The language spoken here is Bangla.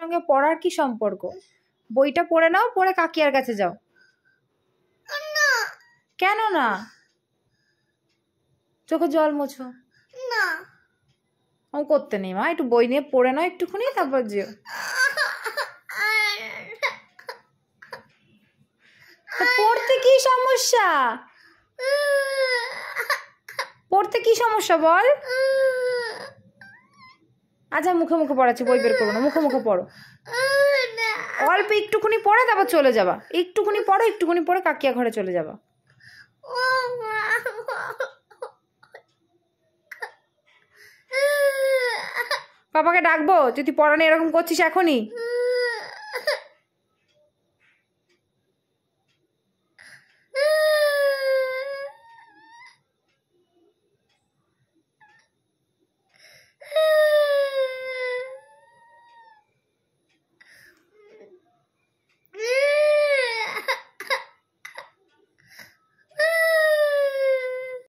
সঙ্গে পড়ার কি সম্পর্ক? বইটা পড়ে নাও, পড়ে কাকিয়ার কাছে যাও। কেন না? চোখে জল মোছো। না ও করতে নেই মা, একটু বই নিয়ে পড়ে নাও একটুখানি, তারপর যেও। পড়তে কি সমস্যা? পড়তে কি সমস্যা বল? আচ্ছা মুখে মুখে পড়াচ্ছি, বই বের করবো না, মুখে মুখে পড়ো। অল্প একটুখানি পড়ে তারপর চলে যাবা, একটুখানি পড়ো, একটুখানি পড়ে কাকিয়া ঘরে চলে যাবা। পাপাকে ডাকবো যদি পড়ানো এরকম করছিস এখনই?